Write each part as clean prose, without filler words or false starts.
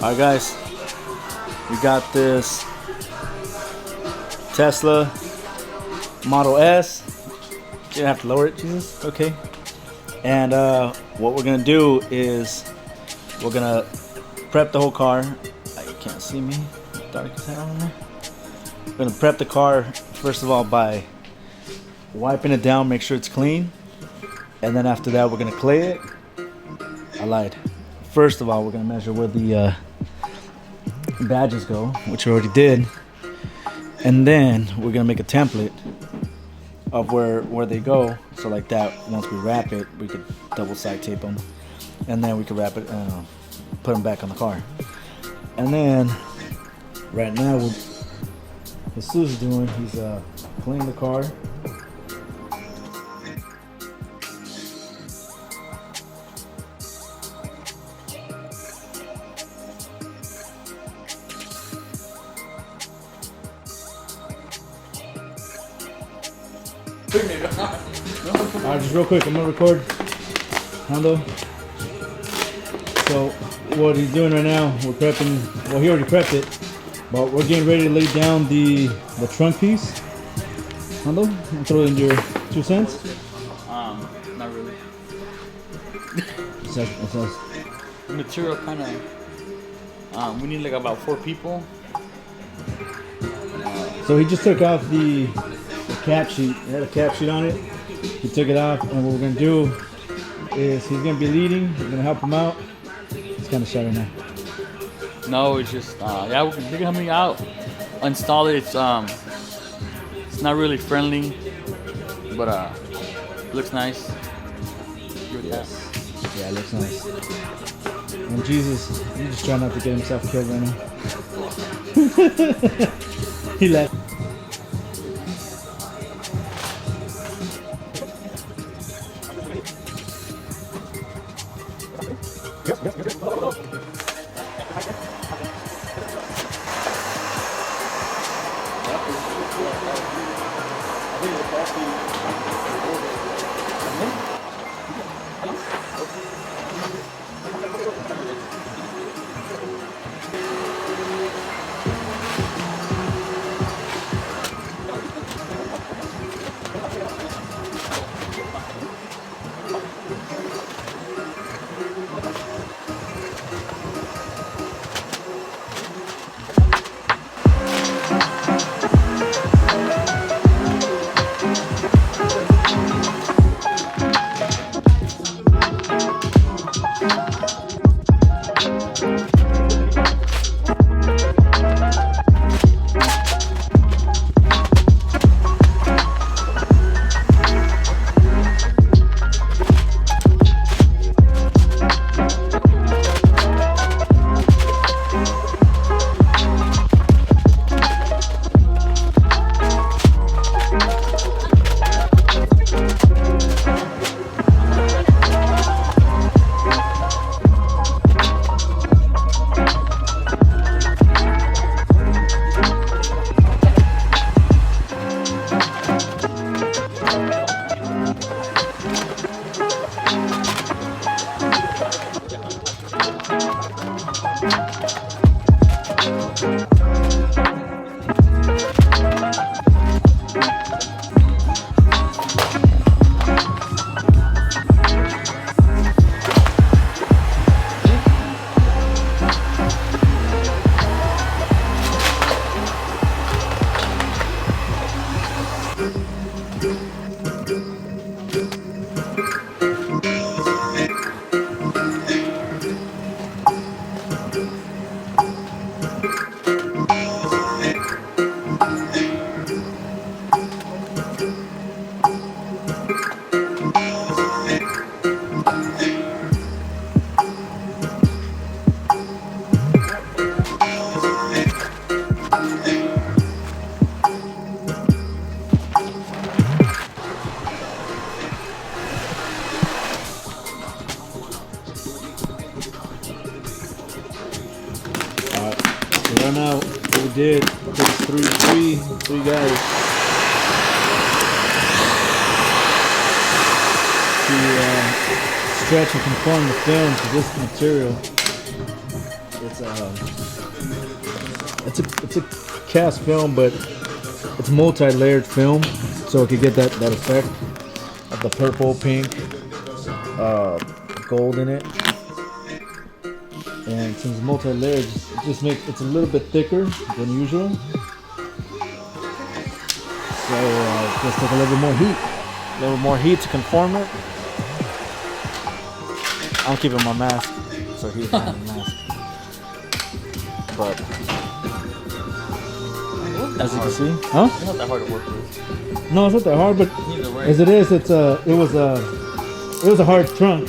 Alright guys, we got this Tesla Model S. You have to lower it, Jesus. Okay. And what we're gonna do is we're gonna prep the whole car. You can't see me. Dark as hell in there. We're gonna prep the car first of all by wiping it down, make sure it's clean, and then after that we're gonna clay it. I lied. First of all, we're gonna measure where the badges go, which we already did, and then we're gonna make a template of where they go, so like that once we wrap it we could double side tape them, and then we could wrap it, put them back on the car. And then right now what Jesus is doing, he's cleaning the car. Alright, just real quick, I'm gonna record Hondo. So what he's doing right now, we're prepping, well he already prepped it, but we're getting ready to lay down the trunk piece. Hondo, I'll throw in your 2 cents. Not really. The Material kind of, we need like about 4 people. So he just took off the cap sheet. It had a cap sheet on it. He took it off, and what we're gonna do is he's gonna be leading. We're gonna help him out. It's kind of shy right now. No, it's just yeah, we can help me out. Install it. It's not really friendly, but looks nice. Yes. Yeah, it looks nice. And Jesus, he's just trying not to get himself killed right now. He left. did. It takes three guys to stretch and conform the film to this material. It's a cast film, but it's multi-layered film, so it could get that effect of the purple, pink, gold in it. And since it's multi-layered, it just makes it's a little bit thicker than usual. So just take a little bit more heat to conform it. I'm keeping my mask, so he's not a mask. But as you can see, huh? It's not that hard to work with. No, it's not that hard, but as it is, it was a hard trunk.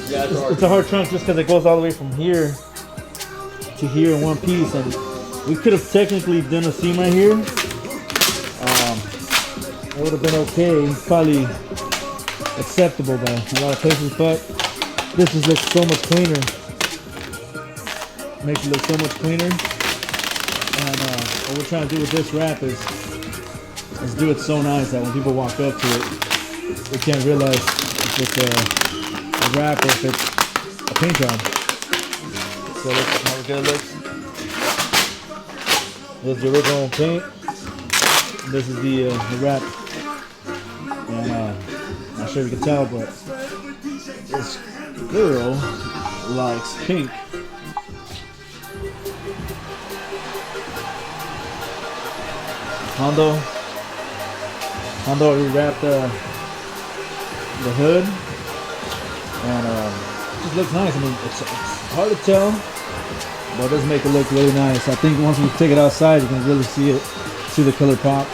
Yeah, it's a hard trunk just because it goes all the way from here to here in one piece, and we could have technically done a seam right here. It would have been okay, probably acceptable by a lot of places, but this just looks so much cleaner. Makes it look so much cleaner. And what we're trying to do with this wrap is do it so nice that when people walk up to it, they can't realize if it's a wrap or if it's a paint job. So that's how it gonna look. This is the original paint. This is the wrap. And I'm not sure if you can tell, but this girl likes pink. Hondo already wrapped the hood, and it just looks nice. I mean, it's hard to tell, but it does make it look really nice. I think once we take it outside, you can really see the color pop.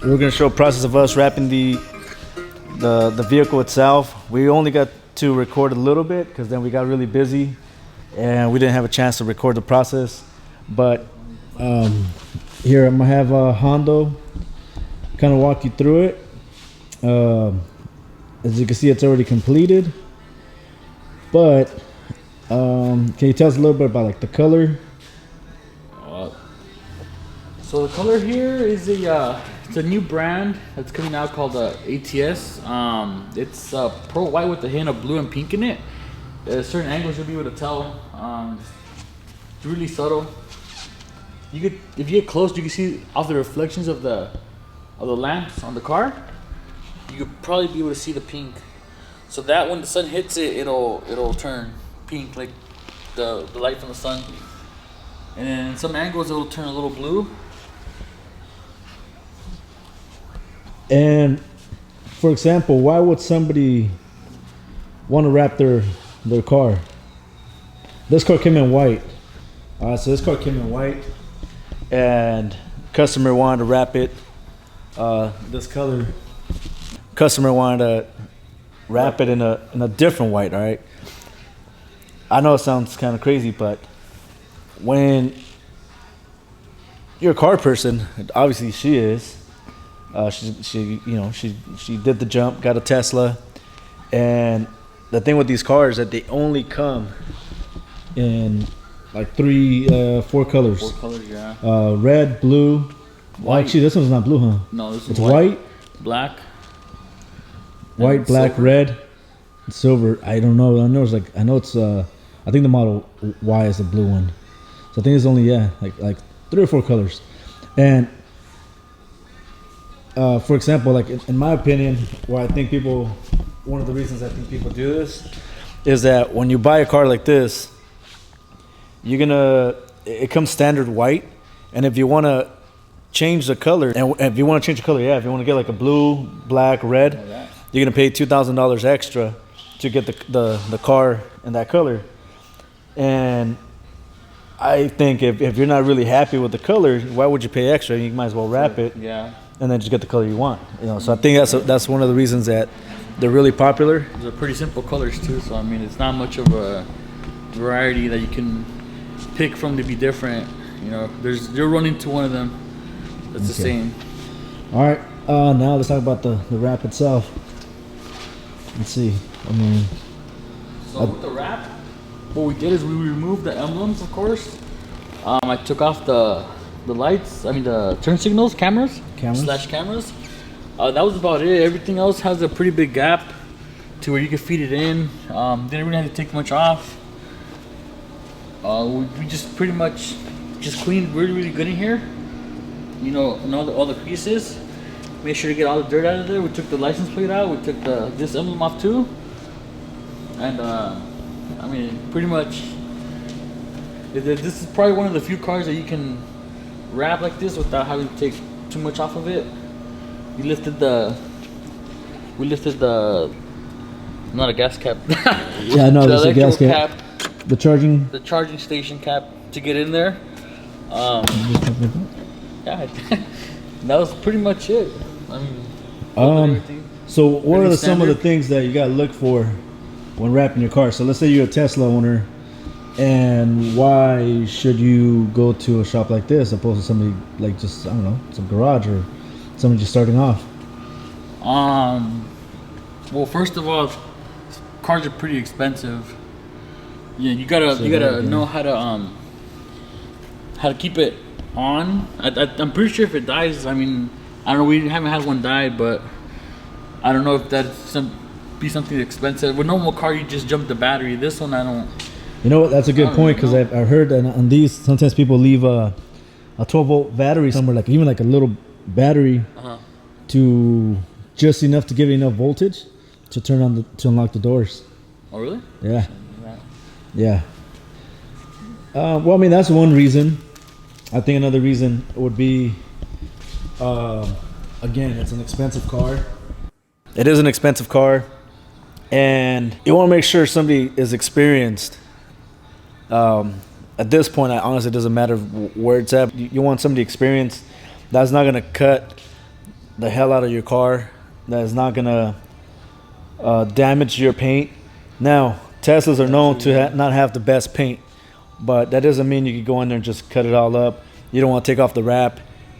We're gonna show a process of us wrapping the vehicle itself. We only got to record a little bit because then we got really busy and we didn't have a chance to record the process. But here I'm gonna have Hondo kind of walk you through it. As you can see, it's already completed. But can you tell us a little bit about like the color? So the color here is it's a new brand that's coming out called ATS. It's pearl white with a hint of blue and pink in it. At certain angles you'll be able to tell. It's really subtle. If you get close, you can see off the reflections of the lamps on the car. You could probably be able to see the pink. So that when the sun hits it, it'll turn pink, like the light from the sun. And then in some angles it'll turn a little blue. And for example, why would somebody want to wrap their car? This car came in white. So this car came in white, and customer wanted to wrap it this color. Customer wanted to wrap it in a different white. All right. I know it sounds kind of crazy, but when you're a car person, obviously she is. She did the jump, got a Tesla, and the thing with these cars is that they only come in like 4 colors. 4 colors, yeah. Red, blue. White. Actually, this one's not blue, huh? No, this is it's white, black, white, black, silver. red, and silver. I don't know. I know it's. I think the Model Y is the blue one. So I think it's only like 3 or 4 colors, and. For example, like in my opinion, one of the reasons I think people do this is that when you buy a car like this, it comes standard white, and if you want to change the color, if you want to get like a blue, black, red, you're gonna pay $2,000 extra to get the car in that color. And I think if you're not really happy with the color, why would you pay extra? You might as well wrap it, Yeah. and then just get the color you want. You know, so I think that's one of the reasons that they're really popular. They're pretty simple colors too, so I mean it's not much of a variety that you can pick from to be different. You know, you'll run into one of them that's the same. All right, now let's talk about the wrap itself. Let's see. I mean, So with the wrap, what we did is we removed the emblems, of course. I took off the lights. I mean the turn signals, cameras. Cameras. That was about it. Everything else has a pretty big gap to where you can feed it in. Didn't really have to take much off. We just pretty much just cleaned really good in here. You know, and all the pieces. Make sure to get all the dirt out of there. We took the license plate out. We took this emblem off too. And I mean, pretty much, this is probably one of the few cars that you can wrap like this without having to take too much off of it. We lifted the, not a gas cap. yeah, no, the there's a gas cap. The charging station cap to get in there. Yeah, that was pretty much it. I mean, everything. So what are some of the standard. things that you gotta look for when wrapping your car? So let's say you're a Tesla owner, and why should you go to a shop like this opposed to somebody like just, I don't know, some garage or somebody just starting off? Well, first of all, cars are pretty expensive. Yeah, you gotta know how to keep it on. I'm pretty sure if it dies, I mean, I don't know. We haven't had one die, but I don't know if that's be something expensive. With normal car, you just jump the battery. This one, I don't. You know what? That's a good point, because know. I've heard that on these sometimes people leave a 12-volt battery somewhere, like even like a little battery, to just enough to give it enough voltage to turn on to unlock the doors. Oh really? Yeah. Yeah. Well, I mean, that's one reason. I think another reason would be, again, it's an expensive car. It is an expensive car, and you want to make sure somebody is experienced. At this point, honestly, it doesn't matter where it's at. You want somebody experienced that's not going to cut the hell out of your car, that is not going to damage your paint. Now, Teslas are known to not have the best paint, but that doesn't mean you can go in there and just cut it all up. You don't want to take off the wrap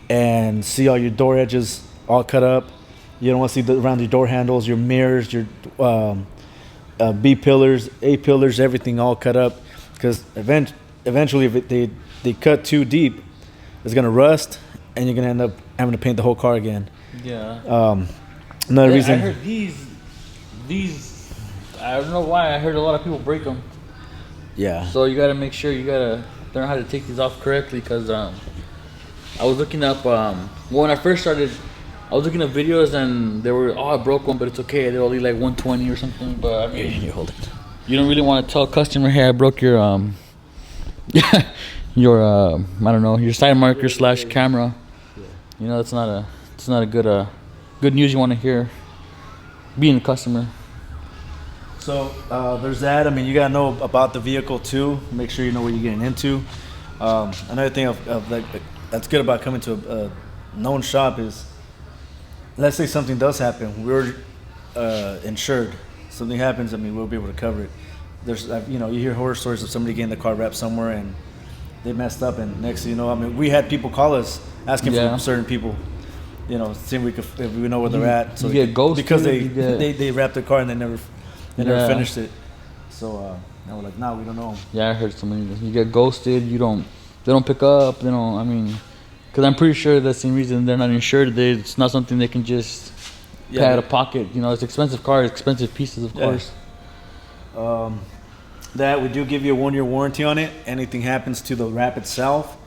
and see all your door edges all cut up. You don't want to see around your door handles, your mirrors, your B pillars, A pillars, everything all cut up, because eventually if they cut too deep, it's going to rust, and you're going to end up having to paint the whole car again. Yeah. Another reason. I heard these. I don't know why. I heard a lot of people break them. Yeah. So you gotta make sure you gotta learn how to take these off correctly, because I was looking up. When I first started, I was looking at videos and they were, I broke one, but it's okay. They're only like 120 or something. But I mean, you hold it. You don't really want to tell a customer, hey, I broke your your I don't know, your side marker / camera. You know, it's not a good news you want to hear being a customer. So there's that. I mean, you gotta know about the vehicle too. Make sure you know what you're getting into. Another thing of like that's good about coming to a known shop is, let's say something does happen, we're insured. Something happens, I mean, we'll be able to cover it. There's, you know, you hear horror stories of somebody getting the car wrapped somewhere and they messed up, and next thing you know, I mean, we had people call us asking for certain people, you know, seeing if we know where they're at. So you get ghosted because they wrapped their car and they never finished it. So now we're like, nah, we don't know. Yeah, I heard somebody. You get ghosted. They don't pick up. They don't. I mean, because I'm pretty sure that's the reason they're not insured. It's not something they can just pay out of pocket. You know, it's expensive cars, expensive pieces, of course. That we do give you a 1-year warranty on it. Anything happens to the wrap itself,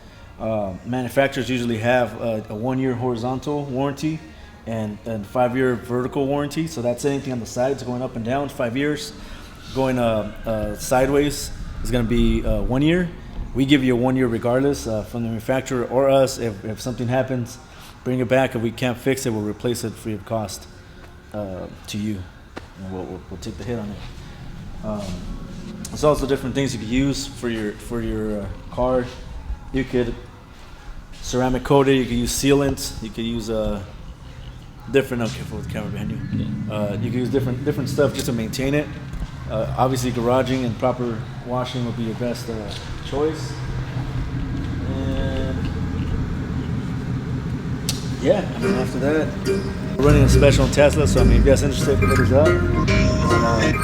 manufacturers usually have a 1-year horizontal warranty and 5-year vertical warranty. So that's anything on the sides going up and down, 5 years. Going sideways is going to be 1 year. We give you a 1 year regardless from the manufacturer or us. If something happens, bring it back. If we can't fix it, we'll replace it free of cost. to you, and we'll take the hit on it. There's also different things you could use for your car. You could ceramic coat it. You could use sealants. You could use different. Okay, for the camera behind you. You could use different stuff just to maintain it. Obviously, garaging and proper washing would be your best choice. And yeah, I mean after that, we're running a special on Tesla. So I mean, if you guys interested, hit us up. And,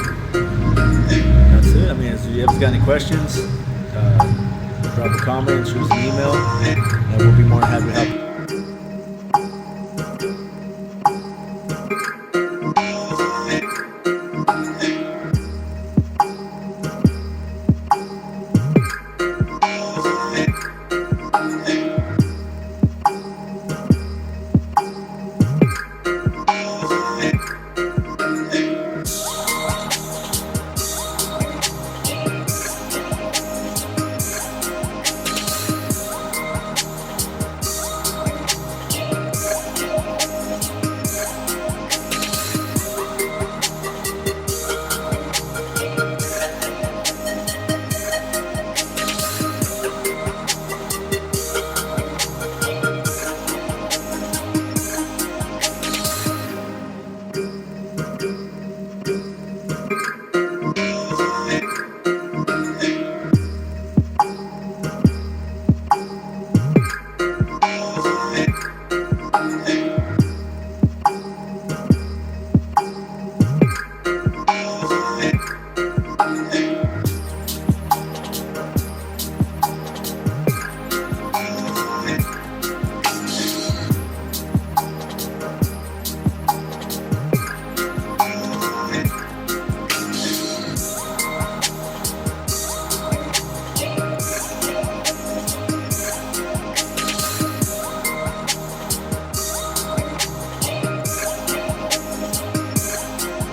that's it. I mean, if you ever got any questions, drop a comment, shoot us an email, and we'll be more than happy to help.